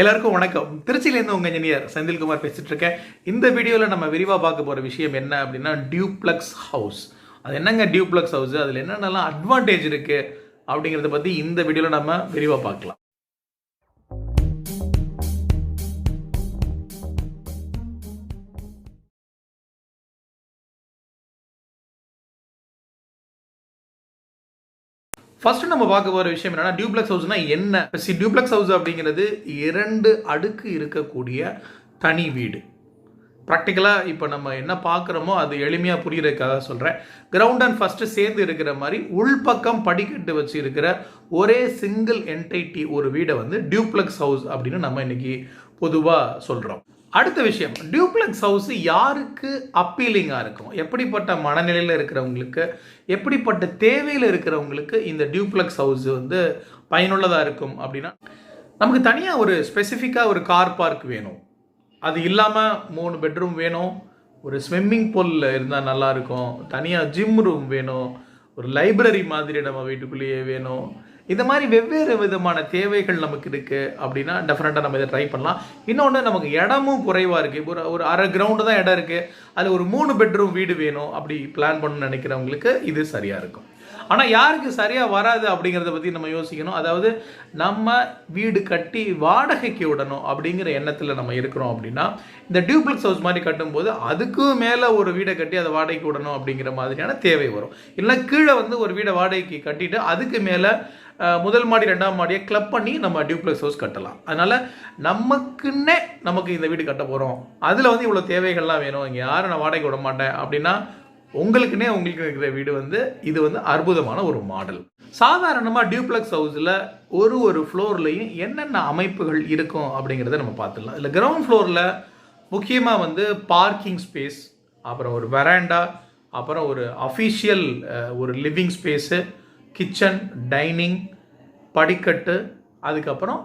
எல்லாருக்கும் வணக்கம். திருச்சியிலேருந்து உங்கள் இன்ஜினியர் செந்தில்குமார் பேசிட்டு இருக்கேன். இந்த வீடியோவில் நம்ம விரிவாக பார்க்க போகிற விஷயம் என்ன அப்படின்னா டியூப்ளெக்ஸ் ஹவுஸ். அது என்னங்க டியூப்ளெக்ஸ் ஹவுஸ், அதில் என்னென்னலாம் அட்வான்டேஜ் இருக்குது அப்படிங்கிறத பற்றி இந்த வீடியோவில் நம்ம விரிவாக பார்க்கலாம். ஃபர்ஸ்ட் நம்ம பார்க்க போகிற விஷயம் என்னன்னா டியூப்ளெக்ஸ் ஹவுஸ்னா என்ன. டியூப்ளெக்ஸ் ஹவுஸ் அப்படிங்கிறது 2 அடுக்கு இருக்கக்கூடிய தனி வீடு. ப்ராக்டிக்கலாக இப்போ நம்ம என்ன பார்க்குறோமோ அது எளிமையாக புரிகிறதுக்காக சொல்கிறேன். கிரவுண்ட் அண்ட் ஃபஸ்ட்டு சேர்ந்து இருக்கிற மாதிரி உள்பக்கம் படிக்கட்டு வச்சு இருக்கிற ஒரே சிங்கிள் என்டைட்டி ஒரு வீடை வந்து டியூப்ளெக்ஸ் ஹவுஸ் அப்படின்னு நம்ம இன்னைக்கு பொதுவாக சொல்கிறோம். அடுத்த விஷயம், டியூப்ளெக்ஸ் ஹவுஸ் யாருக்கு அப்பீலிங்காக இருக்கும், எப்படிப்பட்ட மனநிலையில் இருக்கிறவங்களுக்கு, எப்படிப்பட்ட தேவையில் இருக்கிறவங்களுக்கு இந்த டியூப்ளெக்ஸ் ஹவுஸ் வந்து பயனுள்ளதாக இருக்கும் அப்படின்னா, நமக்கு தனியாக ஒரு ஸ்பெசிஃபிக்காக ஒரு கார் பார்க் வேணும், அது இல்லாமல் 3 பெட்ரூம் வேணும், ஒரு ஸ்விம்மிங் பூல் இருந்தால் நல்லாயிருக்கும், தனியாக ஜிம் ரூம் வேணும், ஒரு லைப்ரரி மாதிரி நம்ம வீட்டுக்குள்ளேயே வேணும். இந்த மாதிரி வெவ்வேறு விதமான தேவைகள் நமக்கு இருக்குது அப்படின்னா டெஃபினட்டாக நம்ம இதை ட்ரை பண்ணலாம். இன்னொன்று, நமக்கு இடமும் குறைவாக இருக்குது, ஒரு அரை கிரவுண்டு தான் இடம் இருக்குது, அதில் ஒரு 3 பெட்ரூம் வீடு வேணும் அப்படி பிளான் பண்ணணும்னு நினைக்கிறவங்களுக்கு இது சரியாக இருக்கும். ஆனால் யாருக்கு சரியாக வராது அப்படிங்கிறத பற்றி நம்ம யோசிக்கணும். அதாவது நம்ம வீடு கட்டி வாடகைக்கு விடணும் அப்படிங்கிற எண்ணத்தில் நம்ம இருக்கிறோம் அப்படின்னா இந்த டியூப்ளெக்ஸ் ஹவுஸ் மாதிரி கட்டும்போது அதுக்கும் மேலே ஒரு வீடை கட்டி அதை வாடகைக்கு விடணும் அப்படிங்கிற மாதிரியான தேவை வரும். இல்லை கீழே வந்து ஒரு வீடை வாடகைக்கு கட்டிட்டு அதுக்கு மேலே முதல் மாடி 2ஆம் மாடியை கிளப் பண்ணி நம்ம டியூப்ளெக்ஸ் ஹவுஸ் கட்டலாம். அதனால் நமக்கு இந்த வீடு கட்ட போகிறோம், அதில் வந்து இவ்வளோ தேவைகள்லாம் வேணும், இங்கே யாரும் நான் வாடகைக்கு விட மாட்டேன் அப்படின்னா உங்களுக்கு இருக்கிற வீடு வந்து இது வந்து அற்புதமான ஒரு மாடல். சாதாரணமாக டியூப்ளெக்ஸ் ஹவுஸில் ஒரு ஃப்ளோர்லையும் என்னென்ன அமைப்புகள் இருக்கும் அப்படிங்கிறத நம்ம பார்த்துடலாம். இல்லை கிரவுண்ட் ஃப்ளோரில் முக்கியமாக வந்து பார்க்கிங் ஸ்பேஸ், அப்புறம் ஒரு வெராண்டா, அப்புறம் ஒரு அஃபிஷியல் ஒரு லிவிங் ஸ்பேஸு, கிச்சன், டைனிங், படிக்கட்டு, அதுக்கப்புறம்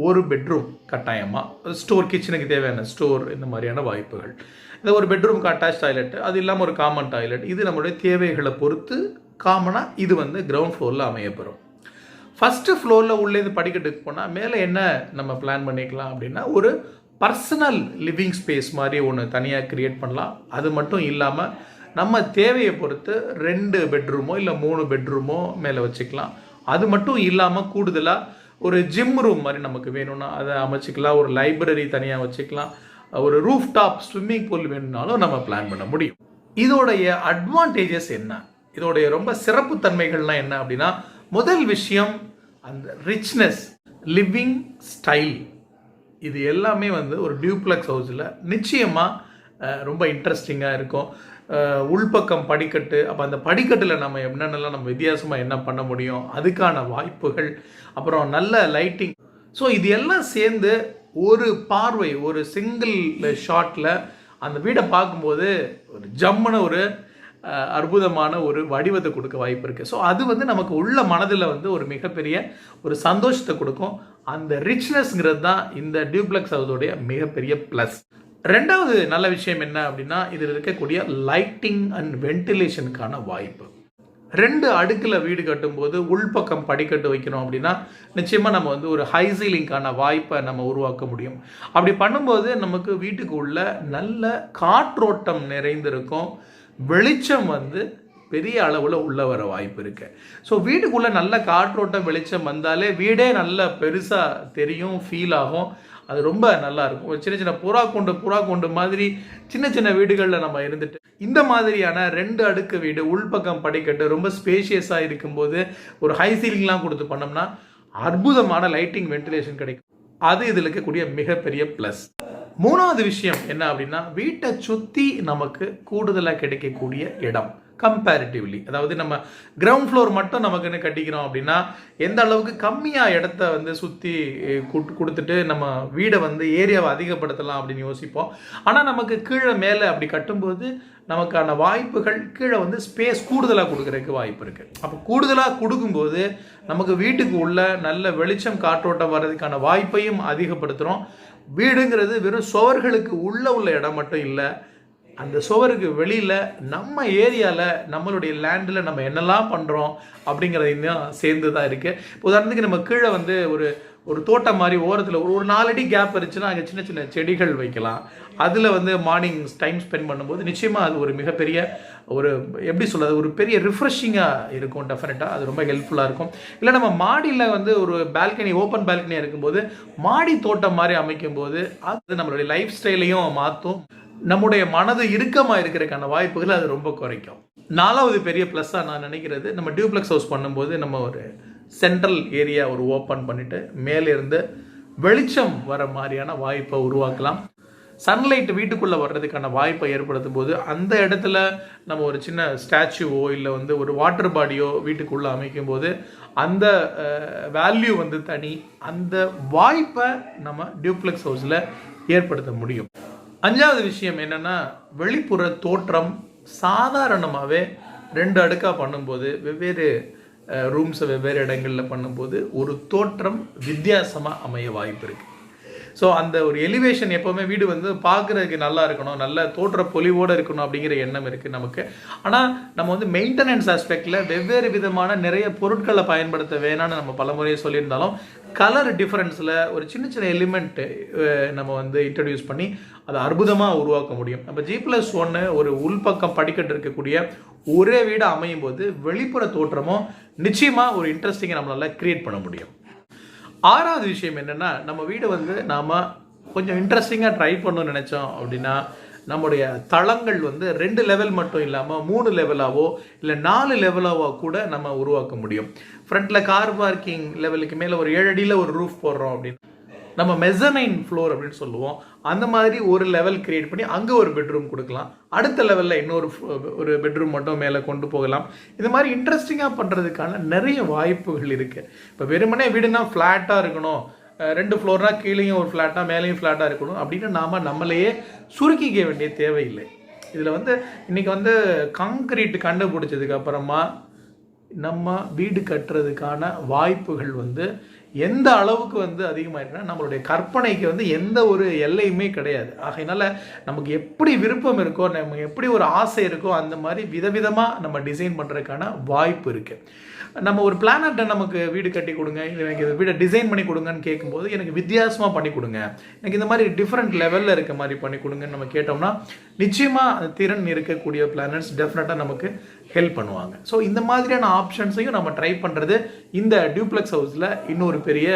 ஒரு பெட்ரூம் கட்டாயமாக ஸ்டோர், கிச்சனுக்கு தேவையான ஸ்டோர், இந்த மாதிரியான வாய்ப்புகள். இந்த ஒரு பெட்ரூம்க்கு அட்டாச் டாய்லெட், அது இல்லாமல் ஒரு காமன் டாய்லெட், இது நம்மளுடைய தேவைகளை பொறுத்து காமனாக இது வந்து கிரவுண்ட் ஃப்ளோரில் அமையப்பெறும். ஃபஸ்ட்டு ஃப்ளோரில் உள்ளே இது படிக்கட்டுக்கு போனால் மேலே என்ன நம்ம பிளான் பண்ணிக்கலாம் அப்படின்னா ஒரு பர்சனல் லிவிங் ஸ்பேஸ் மாதிரி ஒன்று தனியாக க்ரியேட் பண்ணலாம். அது மட்டும் இல்லாமல் நம்ம தேவையை பொறுத்து 2 பெட்ரூமோ இல்லை 3 பெட்ரூமோ மேலே வச்சுக்கலாம். அது மட்டும் இல்லாமல் கூடுதலாக ஒரு ஜிம் ரூம் மாதிரி நமக்கு வேணும்னா அதை அமைச்சிக்கலாம், ஒரு லைப்ரரி தனியாக வச்சுக்கலாம், ஒரு ரூஃப் டாப் ஸ்விம்மிங் பூல் வேணும்னாலும் நம்ம பிளான் பண்ண முடியும். இதோடைய அட்வான்டேஜஸ் என்ன, இதோடைய ரொம்ப சிறப்பு தன்மைகள்லாம் என்ன அப்படின்னா, முதல் விஷயம் அந்த ரிச்னஸ், லிவிங் ஸ்டைல், இது எல்லாமே வந்து ஒரு டியூப்ளெக்ஸ் ஹவுஸில் நிச்சயமாக ரொம்ப இன்ட்ரெஸ்டிங்காக இருக்கும். உள்பக்கம் படிக்கட்டு, அப்போ அந்த படிக்கட்டில் நம்ம என்னென்னலாம் நம்ம வித்தியாசமாக என்ன பண்ண முடியும், அதுக்கான வாய்ப்புகள், அப்புறம் நல்ல லைட்டிங். ஸோ இது எல்லாம் சேர்ந்து ஒரு பார்வை, ஒரு சிங்கிள் ஷாட்டில் அந்த வீடை பார்க்கும்போது ஒரு ஜம்முன ஒரு அற்புதமான ஒரு வடிவத்தை கொடுக்க வாய்ப்பு இருக்குது. ஸோ அது வந்து நமக்கு உள்ள மனதில் வந்து ஒரு மிகப்பெரிய ஒரு சந்தோஷத்தை கொடுக்கும். அந்த ரிச்னஸ்ங்கிறது தான் இந்த டியூப்ளெக்ஸ் ஹவுஸோடைய மிகப்பெரிய ப்ளஸ். ரெண்டாவது நல்ல விஷயம் என்ன அப்படின்னா இதில் இருக்கக்கூடிய லைட்டிங் அண்ட் வென்டிலேஷனுக்கான வாய்ப்பு. 2 அடுக்கில் வீடு கட்டும்போது உள்பக்கம் படிக்கட்டு வைக்கணும் அப்படின்னா நிச்சயமாக நம்ம வந்து ஒரு ஹை சீலிங்கான வாய்ப்பை நம்ம உருவாக்க முடியும். அப்படி பண்ணும்போது நமக்கு வீட்டுக்கு உள்ள நல்ல காற்றோட்டம் நிறைந்திருக்கும், வெளிச்சம் வந்து பெரிய அளவில் உள்ள வர வாய்ப்பு இருக்கு. ஸோ வீட்டுக்குள்ளே நல்ல காற்றோட்டம் வெளிச்சம் வந்தாலே வீடே நல்ல பெருசாக தெரியும், ஃபீல் ஆகும், அது ரொம்ப நல்லா இருக்கும். ஒரு சின்ன சின்ன புறா கொண்டு மாதிரி சின்ன வீடுகளில் நம்ம இருந்துட்டு இந்த மாதிரியான 2 அடுக்கு வீடு உள்பக்கம் படிக்கட்டு ரொம்ப ஸ்பேஷியஸாக இருக்கும்போது ஒரு ஹை சீலிங்லாம் கொடுத்து பண்ணோம்னா அற்புதமான லைட்டிங் வென்டிலேஷன் கிடைக்கும். அது இதில் இருக்கக்கூடிய மிகப்பெரிய ப்ளஸ். மூணாவது விஷயம் என்ன அப்படின்னா வீட்டை சுற்றி நமக்கு கூடுதலாக கிடைக்கக்கூடிய இடம் கம்பேரிட்டிவ்லி. அதாவது நம்ம கிரவுண்ட் ஃப்ளோர் மட்டும் நமக்குன்னு கட்டிக்கிறோம் அப்படின்னா எந்த அளவுக்கு கம்மியாக இடத்த வந்து சுற்றி கொடுத்துட்டு நம்ம வீடை வந்து ஏரியாவை அதிகப்படுத்தலாம் அப்படின்னு யோசிப்போம். ஆனால் நமக்கு கீழே மேலே அப்படி கட்டும்போது நமக்கான வாய்ப்புகள் கீழே வந்து ஸ்பேஸ் கூடுதலாக கொடுக்குறதுக்கு வாய்ப்பு இருக்குது. அப்போ கூடுதலாக கொடுக்கும்போது நமக்கு வீட்டுக்கு உள்ள நல்ல வெளிச்சம் காற்றோட்டம் வர்றதுக்கான வாய்ப்பையும் அதிகப்படுத்துகிறோம். வீடுங்கிறது வெறும் சுவர்களுக்கு உள்ள இடம் மட்டும் இல்லை, அந்த சுவருக்கு வெளியில் நம்ம ஏரியாவில் நம்மளுடைய லேண்டில் நம்ம என்னெல்லாம் பண்ணுறோம் அப்படிங்கிறதையும் சேர்ந்து தான் இருக்குது. உதாரணத்துக்கு நம்ம கீழே வந்து ஒரு ஒரு தோட்டம் மாதிரி ஓரத்தில் ஒரு 4 அடி கேப் இருந்துச்சுன்னா அங்கே சின்ன சின்ன செடிகள் வைக்கலாம். அதில் வந்து மார்னிங் டைம் ஸ்பெண்ட் பண்ணும்போது நிச்சயமாக அது ஒரு மிகப்பெரிய ஒரு எப்படி சொல்கிறது, ஒரு பெரிய ரிஃப்ரெஷிங்காக இருக்கும். டெஃபினட்டாக அது ரொம்ப ஹெல்ப்ஃபுல்லாக இருக்கும். இல்லை நம்ம மாடியில் வந்து ஒரு பால்கனி, ஓப்பன் பால்கனியாக இருக்கும்போது மாடி தோட்டம் மாதிரி அமைக்கும்போது அது நம்மளுடைய லைஃப் ஸ்டைலையும் மாற்றும், நம்முடைய மனது இறுக்கமாக இருக்கிறதுக்கான வாய்ப்புகள் அது ரொம்ப குறைக்கும். 4வது பெரிய ப்ளஸ்ஸாக நான் நினைக்கிறது, நம்ம டியூப்ளெக்ஸ் ஹவுஸ் பண்ணும்போது நம்ம ஒரு சென்ட்ரல் ஏரியா ஒரு ஓப்பன் பண்ணிவிட்டு மேலேருந்து வெளிச்சம் வர மாதிரியான வாய்ப்பை உருவாக்கலாம். சன்லைட் வீட்டுக்குள்ளே வர்றதுக்கான வாய்ப்பை ஏற்படுத்தும் போது அந்த இடத்துல நம்ம ஒரு சின்ன ஸ்டாச்சுவோ இல்லை வந்து ஒரு வாட்டர் பாடியோ வீட்டுக்குள்ளே அமைக்கும் போது அந்த வேல்யூ வந்து தனி, அந்த வாய்ப்பை நம்ம டியூப்ளெக்ஸ் ஹவுஸில் ஏற்படுத்த முடியும். 5வது விஷயம் என்னென்னா, வெளிப்புற தோற்றம் சாதாரணமாகவே 2 அடுக்காக பண்ணும்போது வெவ்வேறு ரூம்ஸை வெவ்வேறு இடங்களில் பண்ணும்போது ஒரு தோற்றம் வித்தியாசமாக அமைய வாய்ப்பு இருக்குது. ஸோ அந்த ஒரு எலிவேஷன் எப்போவுமே வீடு வந்து பார்க்குறதுக்கு நல்லா இருக்கணும், நல்ல தோற்ற பொலிவோடு இருக்கணும் அப்படிங்கிற எண்ணம் இருக்குது நமக்கு. ஆனால் நம்ம வந்து மெயின்டெனன்ஸ் ஆஸ்பெக்டில் வெவ்வேறு விதமான நிறைய பொருட்களை பயன்படுத்த வேணான்னு நம்ம பல முறையை சொல்லியிருந்தாலும் கலர் டிஃப்ரென்ஸில் ஒரு சின்ன சின்ன எலிமெண்ட்டு நம்ம வந்து இன்ட்ரடியூஸ் பண்ணி அதை அற்புதமாக உருவாக்க முடியும். நம்ம G+1 ஒரு உள்பக்கம் படிக்கட்டு இருக்கக்கூடிய ஒரே வீடு அமையும் போது வெளிப்புற தோற்றமும் நிச்சயமாக ஒரு இன்ட்ரெஸ்டிங்கை நம்மளால் க்ரியேட் பண்ண முடியும். 6வது விஷயம் என்னென்னா, நம்ம வீடு வந்து நாம் கொஞ்சம் இன்ட்ரெஸ்டிங்காக ட்ரை பண்ணணும்னு நினச்சோம் அப்படின்னா நம்முடைய தளங்கள் வந்து 2 லெவல் மட்டும் இல்லாமல் 3 லெவலாவோ இல்லை 4 லெவலாவோ கூட நம்ம உருவாக்க முடியும். ஃப்ரண்ட்டில் கார் பார்க்கிங் லெவலுக்கு மேலே ஒரு 7 அடியில் ஒரு ரூஃப் போடுறோம் அப்படின்னு நம்ம மெசனைன் ஃப்ளோர் அப்படின்னு சொல்லுவோம். அந்த மாதிரி ஒரு லெவல் கிரியேட் பண்ணி அங்கே ஒரு பெட்ரூம் கொடுக்கலாம், அடுத்த லெவலில் இன்னொரு ஒரு பெட்ரூம் மட்டும் மேலே கொண்டு போகலாம். இது மாதிரி இன்ட்ரெஸ்டிங்காக பண்ணுறதுக்கான நிறைய வாய்ப்புகள் இருக்குது. இப்போ வெறுமனே வீடுனா ஃப்ளாட்டாக இருக்கணும், 2 ஃப்ளோர்னால் கீழேயும் ஒரு ஃப்ளாட்டாக மேலேயும் ஃப்ளாட்டாக இருக்கணும் அப்படின்னு நாம் நம்மளையே சுருக்கிக்க வேண்டிய தேவையில்லை. இதில் வந்து இன்றைக்கி வந்து காங்க்ரீட் கண்டுபிடிச்சதுக்கு அப்புறமா நம்ம வீடு கட்டுறதுக்கான வாய்ப்புகள் வந்து எந்த அளவுக்கு வந்து அதிகமாக இருக்குன்னா நம்மளுடைய கற்பனைக்கு வந்து எந்த ஒரு எல்லையுமே கிடையாது. ஆகையினால நமக்கு எப்படி விருப்பம் இருக்கோ, நமக்கு எப்படி ஒரு ஆசை இருக்கோ அந்த மாதிரி விதவிதமாக நம்ம டிசைன் பண்ணுறதுக்கான வாய்ப்பு இருக்குது. நம்ம ஒரு பிளானட்டை நமக்கு வீடு கட்டி கொடுங்க, எனக்கு இது வீடை டிசைன் பண்ணி கொடுங்கன்னு கேட்கும்போது எனக்கு வித்தியாசமாக பண்ணி கொடுங்க, எனக்கு இந்த மாதிரி டிஃப்ரெண்ட் லெவலில் இருக்க மாதிரி பண்ணி கொடுங்கன்னு நம்ம கேட்டோம்னா நிச்சயமாக அந்த திறன் இருக்கக்கூடிய பிளானர்ஸ் டெஃபினட்டாக நமக்கு ஹெல்ப் பண்ணுவாங்க. ஸோ இந்த மாதிரியான ஆப்ஷன்ஸையும் நம்ம ட்ரை பண்ணுறது இந்த டியூப்ளெக்ஸ் ஹவுஸில் இன்னொரு பெரிய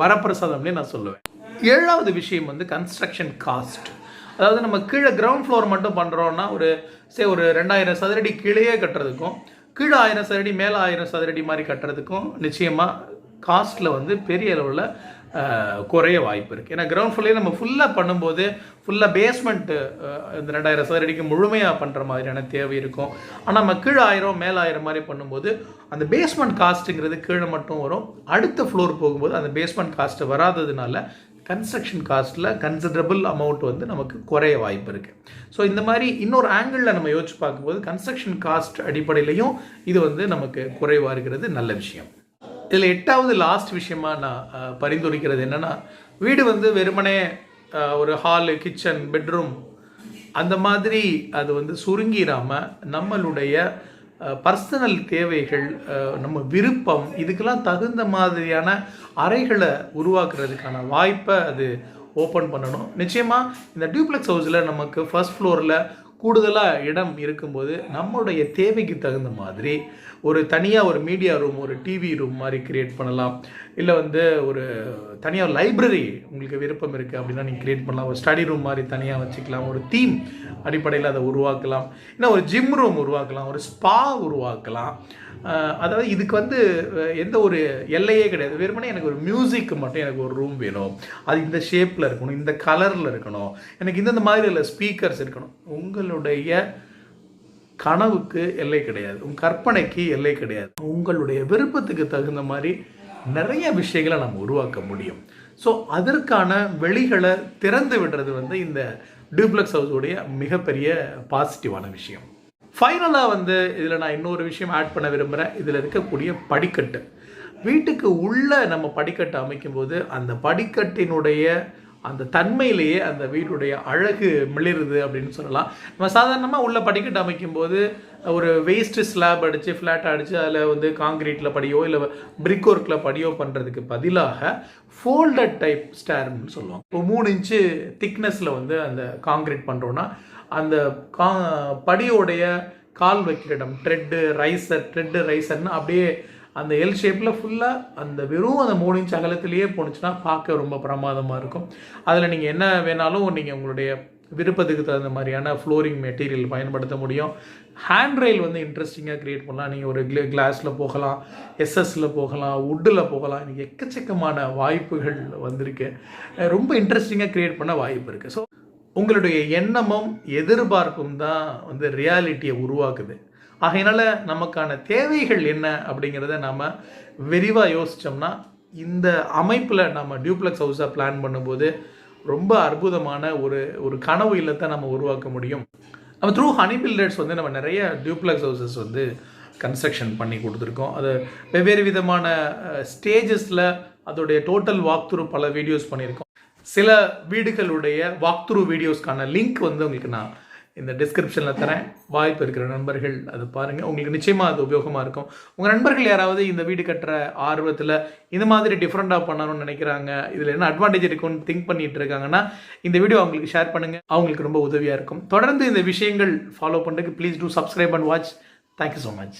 வரப்பிரசாதம்னே நான் சொல்லுவேன். 7வது விஷயம் வந்து கன்ஸ்ட்ரக்ஷன் காஸ்ட். அதாவது நம்ம கீழே கிரவுண்ட் ஃப்ளோர் மட்டும் பண்ணுறோன்னா ஒரு 2000 சதுரடி கீழேயே கட்டுறதுக்கும் கீழே 1000 சதுரடி மேலே 1000 சதுரடி மாதிரி கட்டுறதுக்கும் நிச்சயமாக காஸ்ட்டில் வந்து பெரிய அளவில் குறைய வாய்ப்பு இருக்குது. ஏன்னா கிரவுண்ட் ஃப்ளோர்லேயே நம்ம ஃபுல்லாக பண்ணும்போது ஃபுல்லாக பேஸ்மெண்ட்டு இந்த 2000 சதுரடிக்கு முழுமையாக பண்ணுற மாதிரியான தேவை இருக்கும். ஆனால் நம்ம கீழே 1000 மேலே 1000 மாதிரி பண்ணும்போது அந்த பேஸ்மெண்ட் காஸ்ட்டுங்கிறது கீழே மட்டும் வரும், அடுத்த ஃப்ளோர் போகும்போது அந்த பேஸ்மெண்ட் காஸ்ட்டு வராததுனால கன்ஸ்ட்ரக்ஷன் காஸ்ட்டில் கன்சிடரபிள் அமௌண்ட் வந்து நமக்கு குறைய வாய்ப்பு இருக்குது. ஸோ இந்த மாதிரி இன்னொரு ஆங்கிளில் நம்ம யோசிச்சு பார்க்கும்போது கன்ஸ்ட்ரக்ஷன் காஸ்ட் அடிப்படையிலையும் இது வந்து நமக்கு குறைவாக இருக்கிறது நல்ல விஷயம். இதில் 8வது லாஸ்ட் விஷயமா நான் பரிந்துரைக்கிறது என்னென்னா, வீடு வந்து வெறுமனே ஒரு ஹாலு, கிச்சன், பெட்ரூம் அந்த மாதிரி அது வந்து சுருங்கிடாமல் நம்மளுடைய பர்சனல் தேவைகள், நம்ம விருப்பம் இதுக்கெல்லாம் தகுந்த மாதிரியான அறைகளை உருவாக்குறதுக்கான வாய்ப்பை அது ஓப்பன் பண்ணணும். நிச்சயமாக இந்த டியூப்ளெக்ஸ் ஹவுஸில் நமக்கு ஃபர்ஸ்ட் ஃப்ளோரில் கூடுதலாக இடம் இருக்கும்போது நம்மளுடைய தேவைக்கு தகுந்த மாதிரி ஒரு தனியாக ஒரு மீடியா ரூம், ஒரு டிவி ரூம் மாதிரி கிரியேட் பண்ணலாம். இல்லை வந்து ஒரு தனியாக லைப்ரரி உங்களுக்கு விருப்பம் இருக்குது அப்படின்னா நீங்கள் கிரியேட் பண்ணலாம். ஒரு ஸ்டடி ரூம் மாதிரி தனியாக வச்சுக்கலாம், ஒரு தீம் அடிப்படையில் அதை உருவாக்கலாம், இன்னும் ஒரு ஜிம் ரூம் உருவாக்கலாம், ஒரு ஸ்பா உருவாக்கலாம். அதாவது இதுக்கு வந்து எந்த ஒரு எல்லையே கிடையாது. வெறுமனே எனக்கு ஒரு மியூசிக்கு மட்டும் எனக்கு ஒரு ரூம் வேணும், அது இந்த ஷேப்பில் இருக்கணும், இந்த கலரில் இருக்கணும், எனக்கு இந்த மாதிரி இல்லை ஸ்பீக்கர்ஸ் இருக்கணும். உங்களுடைய கனவுக்கு எல்லை கிடையாது, உங்கள் கற்பனைக்கு எல்லை கிடையாது. உங்களுடைய விருப்பத்துக்கு தகுந்த மாதிரி நிறைய விஷயங்களை நம்ம உருவாக்க முடியும். ஸோ அதற்கான வெளிகளை திறந்து விடுறது வந்து இந்த டியூப்ளெக்ஸ் ஹவுஸுடைய மிகப்பெரிய பாசிட்டிவான விஷயம். ஃபைனலாக வந்து இதில் நான் இன்னொரு விஷயம் ஆட் பண்ண விரும்புகிறேன். இதில் இருக்கக்கூடிய படிக்கட்டு, வீட்டுக்கு உள்ளே நம்ம படிக்கட்டு அமைக்கும்போது அந்த படிக்கட்டினுடைய அந்த தன்மையிலேயே அந்த வீட்டுடைய அழகு மிளிருது அப்படின்னு சொல்லலாம். நம்ம சாதாரணமாக உள்ள படிக்கட்டு அமைக்கும்போது ஒரு வேஸ்ட் ஸ்லாப் அடித்து ஃப்ளாட் அடித்து அதில் வந்து காங்கிரீட்டில் படியோ இல்லை பிரிக் ஒர்க்கில் படியோ பண்ணுறதுக்கு பதிலாக ஃபோல்டட் டைப் ஸ்டேர்னு சொல்லுவாங்க. இப்போ 3 இன்ச்சு திக்னஸில் வந்து அந்த காங்கிரீட் பண்ணுறோன்னா அந்த படியோடைய கால் வைக்கிற இடம் ட்ரெட்டு ரைசர்னு அப்படியே அந்த எல் ஷேப்பில் ஃபுல்லாக அந்த வெறும் அந்த 3 இன்ச் அகலத்திலேயே போணுச்சுன்னா பார்க்க ரொம்ப பிரமாதமாக இருக்கும். அதில் நீங்கள் என்ன வேணாலும் நீங்கள் உங்களுடைய விருப்பத்துக்கு தகுந்த மாதிரியான ஃப்ளோரிங் மெட்டீரியல் பயன்படுத்த முடியும். ஹேண்ட் ரெயில் வந்து இன்ட்ரெஸ்டிங்காக க்ரியேட் பண்ணலாம். நீங்கள் ஒரு கிளாஸில் போகலாம், எஸ்எஸ்ஸில் போகலாம், வுட்டில் போகலாம். இன்றைக்கி எக்கச்சக்கமான வாய்ப்புகள் வந்திருக்கு. ரொம்ப இன்ட்ரெஸ்டிங்காக க்ரியேட் பண்ண வாய்ப்பு இருக்குது. ஸோ உங்களுடைய எண்ணமும் எதிர்பார்ப்பும் தான் வந்து ரியாலிட்டியை உருவாக்குது. ஆகையினால நமக்கான தேவைகள் என்ன அப்படிங்கிறத நம்ம விரிவாக யோசித்தோம்னா இந்த அமைப்பில் நம்ம டியூப்ளெக்ஸ் ஹவுஸை பிளான் பண்ணும்போது ரொம்ப அற்புதமான ஒரு கனவு இல்லத்தை நம்ம உருவாக்க முடியும். நம்ம த்ரூ ஹனி பில்டர்ஸ் வந்து நம்ம நிறைய டியூப்ளெக்ஸ் ஹவுசஸ் வந்து கன்ஸ்ட்ரக்ஷன் பண்ணி கொடுத்துருக்கோம். அது வெவ்வேறு விதமான ஸ்டேஜஸில் அதோடைய டோட்டல் வாக் த்ரூ பல வீடியோஸ் பண்ணியிருக்கோம். சில வீடுகளுடைய வாக் த்ரூ வீடியோஸ்க்கான லிங்க் வந்து உங்களுக்கு நான் இந்த டிஸ்கிரிப்ஷனில் தரேன். வாய்ப்பு இருக்கிற நண்பர்கள் அது பாருங்கள், உங்களுக்கு நிச்சயமாக அது உபயோகமாக இருக்கும். உங்கள் நண்பர்கள் யாராவது இந்த வீடு கட்டுற ஆர்வத்தில் இந்த மாதிரி டிஃப்ரெண்ட்டாக பண்ணணும்னு நினைக்கிறாங்க, இதில் என்ன அட்வான்டேஜ் இருக்குன்னு திங்க் பண்ணிட்டு இருக்காங்கன்னா இந்த வீடியோ அவங்களுக்கு ஷேர் பண்ணுங்கள், அவங்களுக்கு ரொம்ப உதவியாக இருக்கும். தொடர்ந்து இந்த விஷயங்கள் ஃபாலோ பண்ணுறதுக்கு please do subscribe and watch. Thank you so much.